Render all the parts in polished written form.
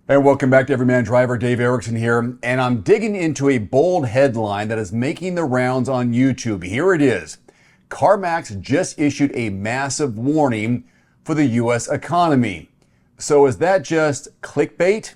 Hey, welcome back to Everyman Driver. Dave Erickson here, and I'm digging into a bold headline that is making the rounds on YouTube. Here it is. CarMax just issued a massive warning for the U.S. economy. So is that just clickbait,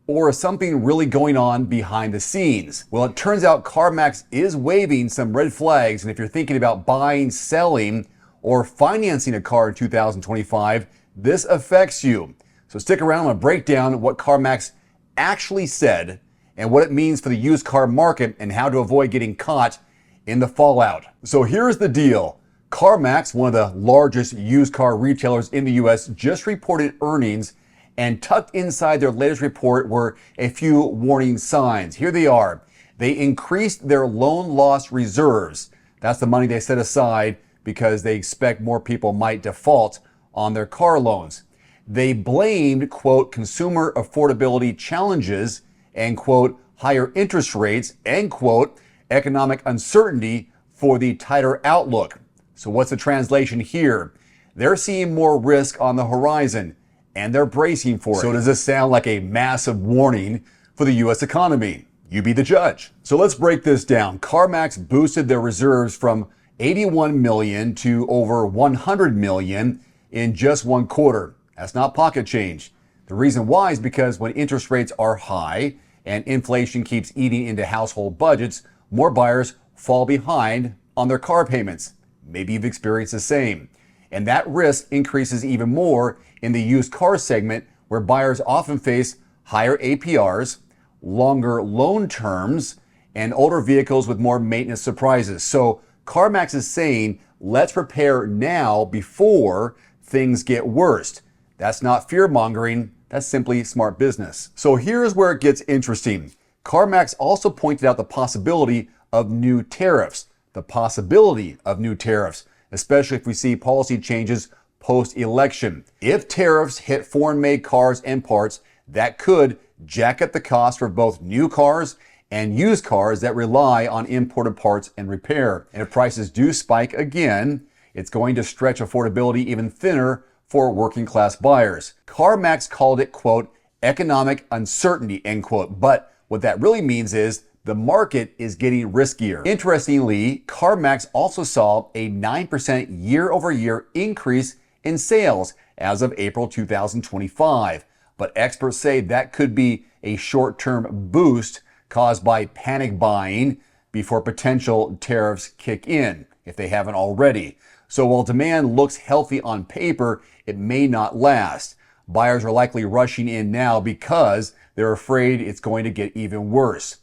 or is something really going on behind the scenes? Well, it turns out CarMax is waving some red flags, and if you're thinking about buying, selling, or financing a car in 2025, this affects you. So stick around, I'm going to break down what CarMax actually said and what it means for the used car market and how to avoid getting caught in the fallout. So here's the deal. CarMax, one of the largest used car retailers in the US, just reported earnings, and tucked inside their latest report were a few warning signs. Here they are. They increased their loan loss reserves. That's the money they set aside because they expect more people might default on their car loans. They blamed, quote, consumer affordability challenges and, quote, higher interest rates and, quote, economic uncertainty for the tighter outlook. So what's the translation here? They're seeing more risk on the horizon and they're bracing for it. So does this sound like a massive warning for the U.S. economy? You be the judge. So let's break this down. CarMax boosted their reserves from 81 million to over 100 million in just one quarter. That's not pocket change. The reason why is because when interest rates are high and inflation keeps eating into household budgets, more buyers fall behind on their car payments. Maybe you've experienced the same. And that risk increases even more in the used car segment, where buyers often face higher APRs, longer loan terms, and older vehicles with more maintenance surprises. So CarMax is saying, let's prepare now before things get worse. That's not fear-mongering, that's simply smart business. So here's where it gets interesting. CarMax also pointed out the possibility of new tariffs. Especially if we see policy changes post-election. If tariffs hit foreign-made cars and parts, that could jack up the cost for both new cars and used cars that rely on imported parts and repair. And if prices do spike again, it's going to stretch affordability even thinner for working class buyers. CarMax called it, quote, economic uncertainty, end quote. But what that really means is the market is getting riskier. Interestingly, CarMax also saw a 9% year-over-year increase in sales as of April 2025. But experts say that could be a short-term boost caused by panic buying before potential tariffs kick in, if they haven't already. So while demand looks healthy on paper, it may not last. Buyers are likely rushing in now because they're afraid it's going to get even worse.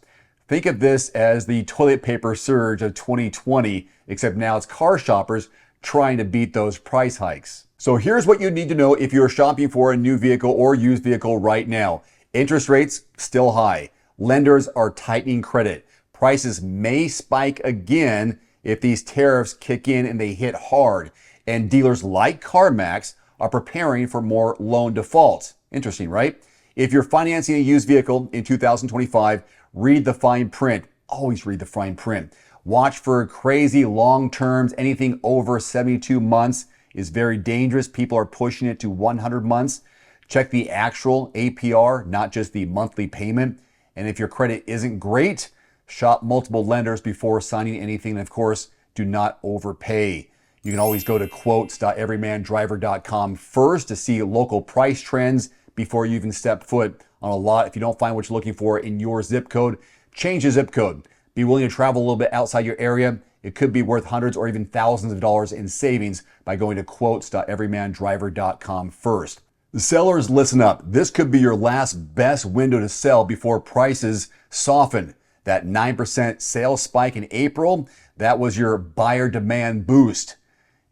Think of this as the toilet paper surge of 2020, except now it's car shoppers trying to beat those price hikes. So here's what you need to know if you're shopping for a new vehicle or used vehicle right now. Interest rates still high. Lenders are tightening credit. Prices may spike again if these tariffs kick in and they hit hard. And dealers like CarMax are preparing for more loan defaults. Interesting, right? If you're financing a used vehicle in 2025, read the fine print. Always read the fine print. Watch for crazy long terms. Anything over 72 months is very dangerous. People are pushing it to 100 months. Check the actual APR, not just the monthly payment. And if your credit isn't great, shop multiple lenders before signing anything. And of course, do not overpay. You can always go to quotes.everymandriver.com first to see local price trends before you even step foot on a lot. If you don't find what you're looking for in your zip code, change the zip code. Be willing to travel a little bit outside your area. It could be worth hundreds or even thousands of dollars in savings by going to quotes.everymandriver.com first. The sellers, listen up. This could be your last best window to sell before prices soften. That 9% sales spike in April, that was your buyer demand boost.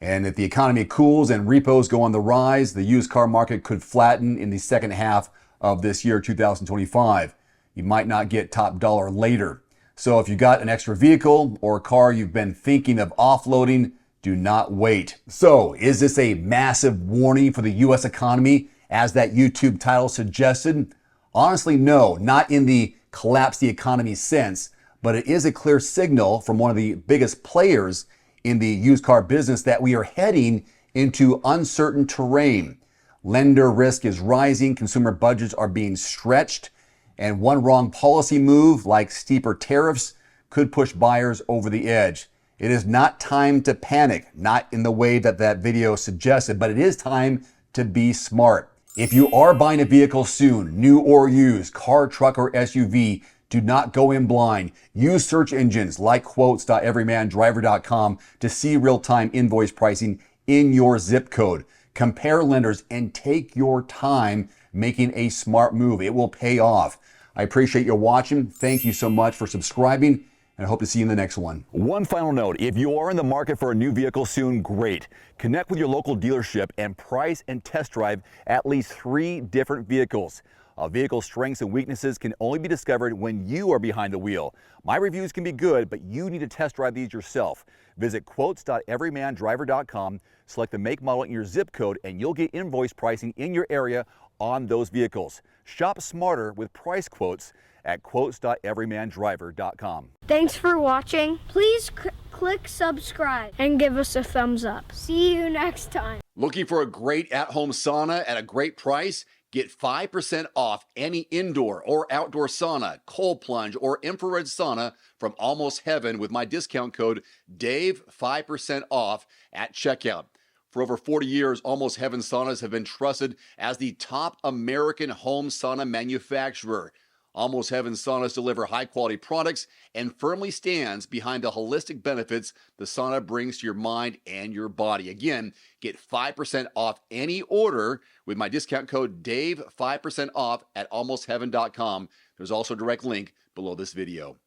And if the economy cools and repos go on the rise, the used car market could flatten in the second half of this year, 2025. You might not get top dollar later. So if you got an extra vehicle or a car you've been thinking of offloading, do not wait. So is this a massive warning for the U.S. economy, as that YouTube title suggested? Honestly, no, not in the collapse the economy sense, but it is a clear signal from one of the biggest players in the used car business that we are heading into uncertain terrain. Lender risk is rising, consumer budgets are being stretched, and one wrong policy move, like steeper tariffs, could push buyers over the edge. It is not time to panic, not in the way that that video suggested, but it is time to be smart. If you are buying a vehicle soon, new or used, car, truck, or SUV, do not go in blind. Use search engines like quotes.everymandriver.com to see real-time invoice pricing in your zip code. Compare lenders and take your time making a smart move. It will pay off. I appreciate you watching. Thank you so much for subscribing, and I hope to see you in the next one. One final note, if you are in the market for a new vehicle soon, great. Connect with your local dealership and price and test drive at least 3 different vehicles. A vehicle's strengths and weaknesses can only be discovered when you are behind the wheel. My reviews can be good, but you need to test drive these yourself. Visit quotes.everymandriver.com, select the make, model, and your zip code, and you'll get invoice pricing in your area on those vehicles. Shop smarter with price quotes at quotes.everymandriver.com. Thanks for watching. Please click subscribe and give us a thumbs up. See you next time. Looking for a great at-home sauna at a great price? Get 5% off any indoor or outdoor sauna, cold plunge, or infrared sauna from Almost Heaven with my discount code DAVE, 5% off at checkout. For over 40 years, Almost Heaven saunas have been trusted as the top American home sauna manufacturer. Almost Heaven saunas deliver high-quality products and firmly stands behind the holistic benefits the sauna brings to your mind and your body. Again, get 5% off any order with my discount code DAVE, 5% off at almostheaven.com. There's also a direct link below this video.